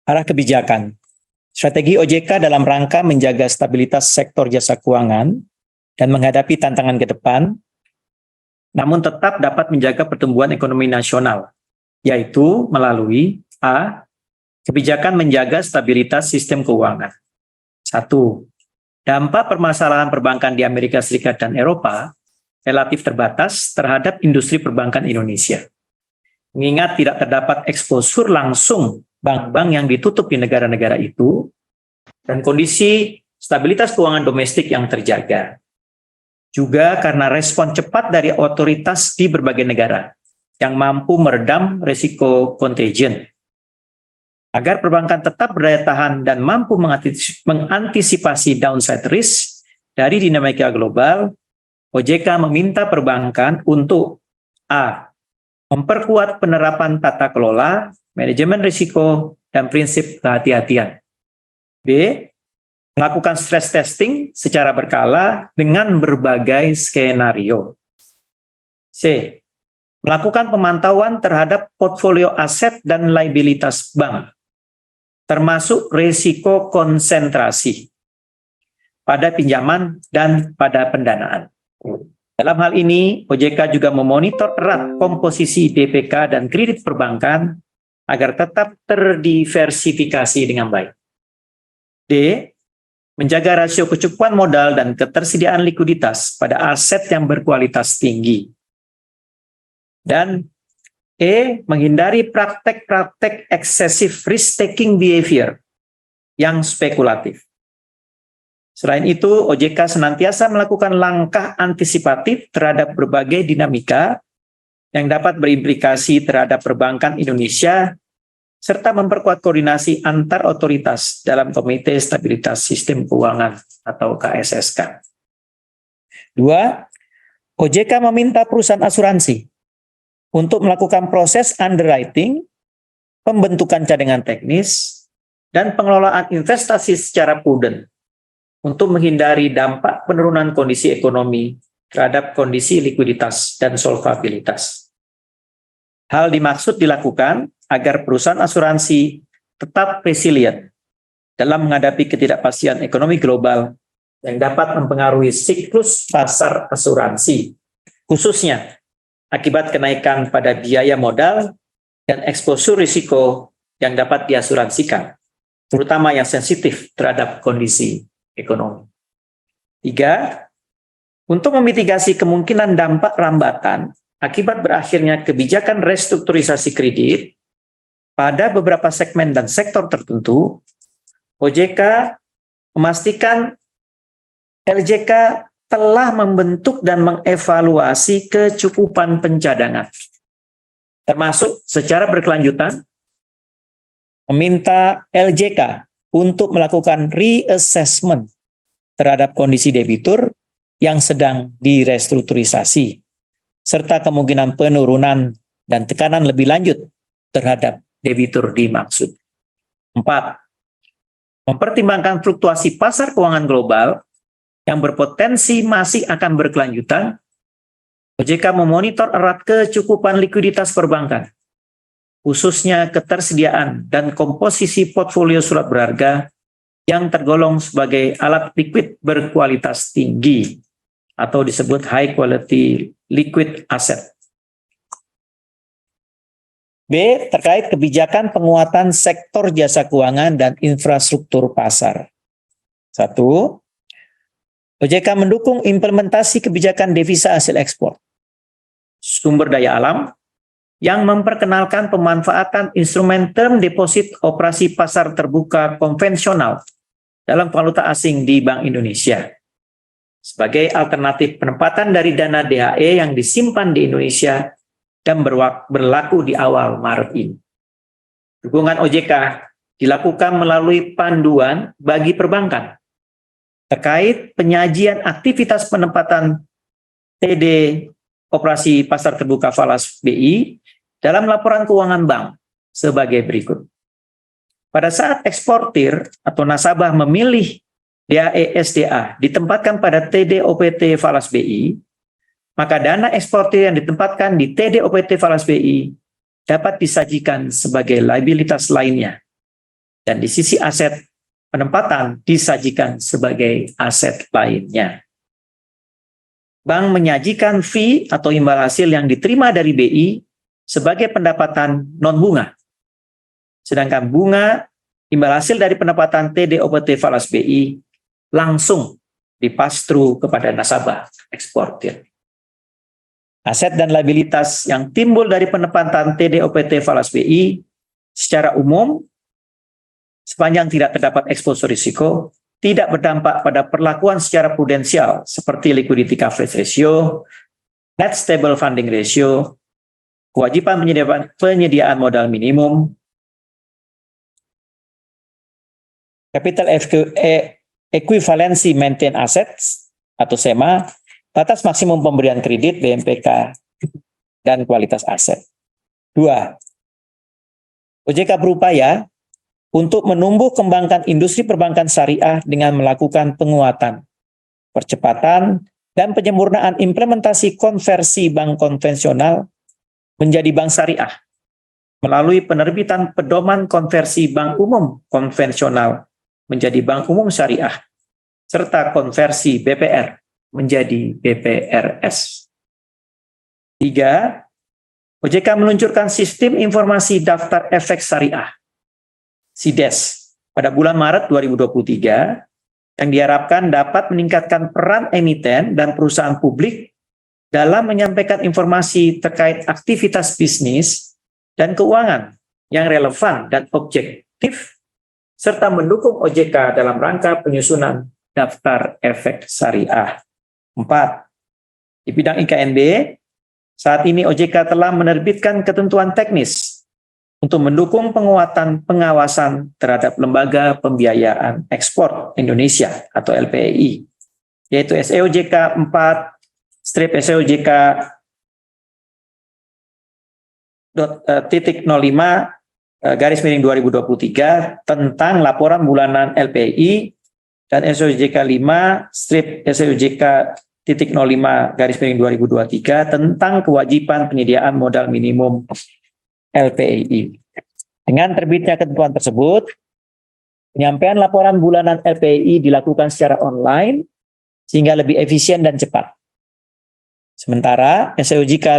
Arah kebijakan. Strategi OJK dalam rangka menjaga stabilitas sektor jasa keuangan dan menghadapi tantangan ke depan, namun tetap dapat menjaga pertumbuhan ekonomi nasional, yaitu melalui A. Kebijakan menjaga stabilitas sistem keuangan. 1. Dampak permasalahan perbankan di Amerika Serikat dan Eropa relatif terbatas terhadap industri perbankan Indonesia. Mengingat tidak terdapat eksposur langsung bank-bank yang ditutup di negara-negara itu, dan kondisi stabilitas keuangan domestik yang terjaga. Juga karena respon cepat dari otoritas di berbagai negara yang mampu meredam risiko contagion. Agar perbankan tetap berdaya tahan dan mampu mengantisipasi downside risk dari dinamika global, OJK meminta perbankan untuk A. Memperkuat penerapan tata kelola, manajemen risiko, dan prinsip kehati-hatian. B. Melakukan stress testing secara berkala dengan berbagai skenario. C. Melakukan pemantauan terhadap portfolio aset dan liabilitas bank, termasuk risiko konsentrasi pada pinjaman dan pada pendanaan. Dalam hal ini, OJK juga memonitor erat komposisi DPK dan kredit perbankan agar tetap terdiversifikasi dengan baik. D. Menjaga rasio kecukupan modal dan ketersediaan likuiditas pada aset yang berkualitas tinggi. Dan E. Menghindari praktek-praktek excessive risk-taking behavior yang spekulatif. Selain itu, OJK senantiasa melakukan langkah antisipatif terhadap berbagai dinamika yang dapat berimplikasi terhadap perbankan Indonesia, serta memperkuat koordinasi antar otoritas dalam Komite Stabilitas Sistem Keuangan atau KSSK. 2. OJK meminta perusahaan asuransi untuk melakukan proses underwriting, pembentukan cadangan teknis, dan pengelolaan investasi secara prudent untuk menghindari dampak penurunan kondisi ekonomi terhadap kondisi likuiditas dan solvabilitas. Hal dimaksud dilakukan agar perusahaan asuransi tetap resilient dalam menghadapi ketidakpastian ekonomi global yang dapat mempengaruhi siklus pasar asuransi, khususnya akibat kenaikan pada biaya modal dan eksposur risiko yang dapat diasuransikan, terutama yang sensitif terhadap kondisi ekonomi. 3. Untuk memitigasi kemungkinan dampak rambatan akibat berakhirnya kebijakan restrukturisasi kredit pada beberapa segmen dan sektor tertentu, OJK memastikan LJK telah membentuk dan mengevaluasi kecukupan pencadangan, termasuk secara berkelanjutan meminta LJK untuk melakukan reassessment terhadap kondisi debitur yang sedang direstrukturisasi, serta kemungkinan penurunan dan tekanan lebih lanjut terhadap debitur dimaksud. 4. Mempertimbangkan fluktuasi pasar keuangan global yang berpotensi masih akan berkelanjutan, OJK memonitor erat kecukupan likuiditas perbankan, khususnya ketersediaan dan komposisi portfolio surat berharga yang tergolong sebagai alat likuid berkualitas tinggi atau disebut high quality liquid asset. B. Terkait kebijakan penguatan sektor jasa keuangan dan infrastruktur pasar. 1. OJK mendukung implementasi kebijakan devisa hasil ekspor, sumber daya alam, yang memperkenalkan pemanfaatan instrumen term deposit operasi pasar terbuka konvensional dalam valuta asing di Bank Indonesia sebagai alternatif penempatan dari dana DHE yang disimpan di Indonesia dan berlaku di awal Maret ini. Dukungan OJK dilakukan melalui panduan bagi perbankan terkait penyajian aktivitas penempatan TD operasi pasar terbuka falas BI dalam laporan keuangan bank sebagai berikut. Pada saat eksportir atau nasabah memilih DAE SDA ditempatkan pada TD OPT falas BI, maka dana eksportir yang ditempatkan di TD OPT falas BI dapat disajikan sebagai liabilitas lainnya Dan di sisi aset penempatan disajikan sebagai aset lainnya. Bank menyajikan fee atau imbal hasil yang diterima dari BI sebagai pendapatan non-bunga. Sedangkan bunga imbal hasil dari pendapatan TDOPT falas BI langsung dipass-through kepada nasabah eksportir. Aset dan liabilitas yang timbul dari penempatan TDOPT falas BI secara umum sepanjang tidak terdapat eksposur risiko, tidak berdampak pada perlakuan secara prudensial seperti liquidity coverage ratio, net stable funding ratio, kewajiban penyediaan modal minimum, capital equivalency maintained assets atau SEMA, batas maksimum pemberian kredit BMPK, dan kualitas aset. 2. OJK berupaya untuk menumbuh kembangkan industri perbankan syariah dengan melakukan penguatan, percepatan, dan penyempurnaan implementasi konversi bank konvensional menjadi bank syariah melalui penerbitan pedoman konversi bank umum konvensional menjadi bank umum syariah, serta konversi BPR menjadi BPRS. 3. OJK meluncurkan Sistem Informasi Daftar Efek Syariah SIDES pada bulan Maret 2023 yang diharapkan dapat meningkatkan peran emiten dan perusahaan publik dalam menyampaikan informasi terkait aktivitas bisnis dan keuangan yang relevan dan objektif serta mendukung OJK dalam rangka penyusunan daftar efek syariah. 4. Di bidang IKNB, saat ini OJK telah menerbitkan ketentuan teknis untuk mendukung penguatan pengawasan terhadap Lembaga Pembiayaan Ekspor Indonesia atau LPEI, yaitu SEOJK 4/SEOJK .05/2023 tentang laporan bulanan LPEI dan SEOJK 5/SEOJK .05/2023 tentang kewajiban penyediaan modal minimum LPEI. Dengan terbitnya ketentuan tersebut, penyampaian laporan bulanan LPEI dilakukan secara online sehingga lebih efisien dan cepat. Sementara SEOJK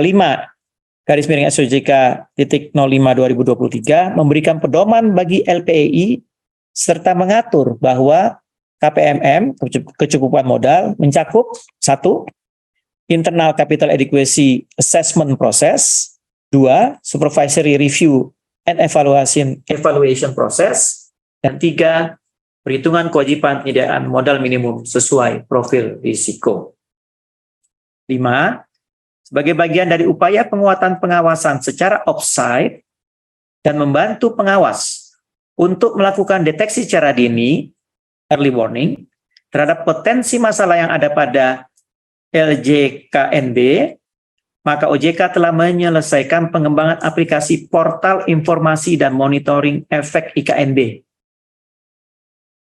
5/SEOJK .05/2023 memberikan pedoman bagi LPEI serta mengatur bahwa KPMM, kecukupan modal, mencakup 1. Internal Capital Adequacy Assessment Process, 2. Supervisory Review and Evaluation Process, dan 3. Perhitungan kewajiban penyediaan modal minimum sesuai profil risiko. 5. Sebagai bagian dari upaya penguatan pengawasan secara off-site dan membantu pengawas untuk melakukan deteksi secara dini, early warning, terhadap potensi masalah yang ada pada LJKNB, maka OJK telah menyelesaikan pengembangan aplikasi portal informasi dan monitoring efek IKNB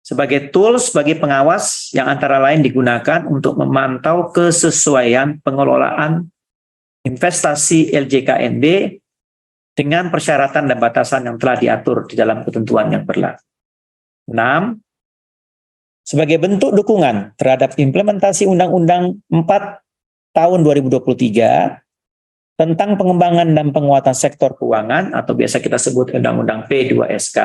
sebagai tools bagi pengawas yang antara lain digunakan untuk memantau kesesuaian pengelolaan investasi LJKNB dengan persyaratan dan batasan yang telah diatur di dalam ketentuan yang berlaku. 6. Sebagai bentuk dukungan terhadap implementasi Undang-Undang 4 tahun 2023 tentang pengembangan dan penguatan sektor keuangan atau biasa kita sebut Undang-Undang P2SK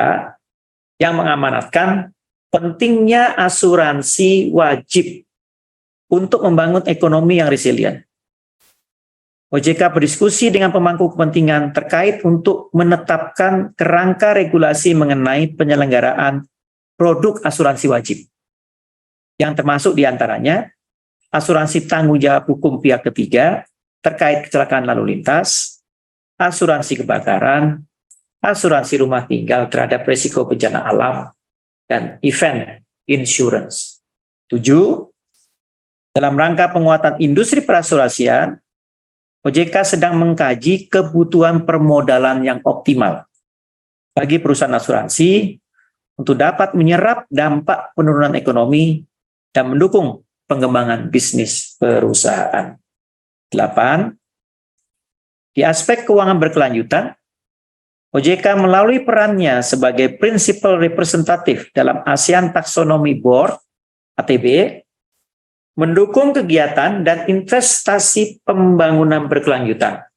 yang mengamanatkan pentingnya asuransi wajib untuk membangun ekonomi yang resilient. OJK berdiskusi dengan pemangku kepentingan terkait untuk menetapkan kerangka regulasi mengenai penyelenggaraan produk asuransi wajib yang termasuk diantaranya asuransi tanggung jawab hukum pihak ketiga terkait kecelakaan lalu lintas, asuransi kebakaran, asuransi rumah tinggal terhadap risiko bencana alam, dan event insurance. 7. Dalam rangka penguatan industri perasuransian, OJK sedang mengkaji kebutuhan permodalan yang optimal bagi perusahaan asuransi untuk dapat menyerap dampak penurunan ekonomi dan mendukung pengembangan bisnis perusahaan. 8. Di aspek keuangan berkelanjutan, OJK melalui perannya sebagai Principal Representative dalam ASEAN Taxonomy Board (ATB) mendukung kegiatan dan investasi pembangunan berkelanjutan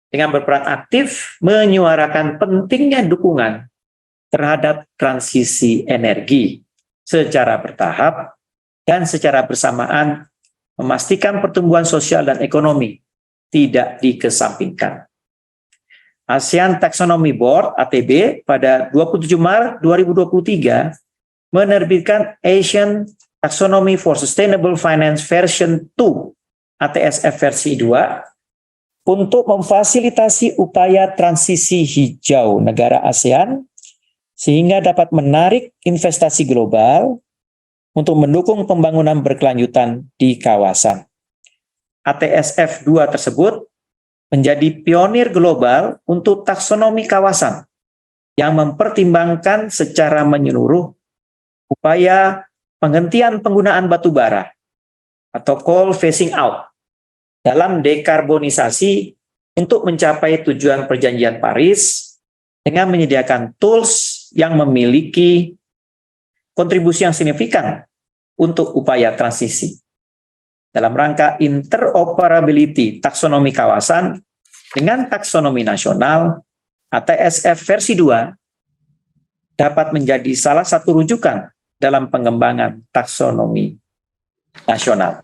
dengan berperan aktif menyuarakan pentingnya dukungan terhadap transisi energi secara bertahap dan secara bersamaan memastikan pertumbuhan sosial dan ekonomi tidak dikesampingkan. ASEAN Taxonomy Board (ATB) pada 27 Maret 2023 menerbitkan Asian Taxonomy for Sustainable Finance version 2 (ATSF versi 2) untuk memfasilitasi upaya transisi hijau negara ASEAN sehingga dapat menarik investasi global untuk mendukung pembangunan berkelanjutan di kawasan. ATSF 2 tersebut menjadi pionir global untuk taksonomi kawasan yang mempertimbangkan secara menyeluruh upaya penghentian penggunaan batu bara atau coal phasing out dalam dekarbonisasi untuk mencapai tujuan Perjanjian Paris dengan menyediakan tools yang memiliki kontribusi yang signifikan untuk upaya transisi. Dalam rangka interoperability taksonomi kawasan dengan taksonomi nasional, ATSF versi 2 dapat menjadi salah satu rujukan dalam pengembangan taksonomi nasional.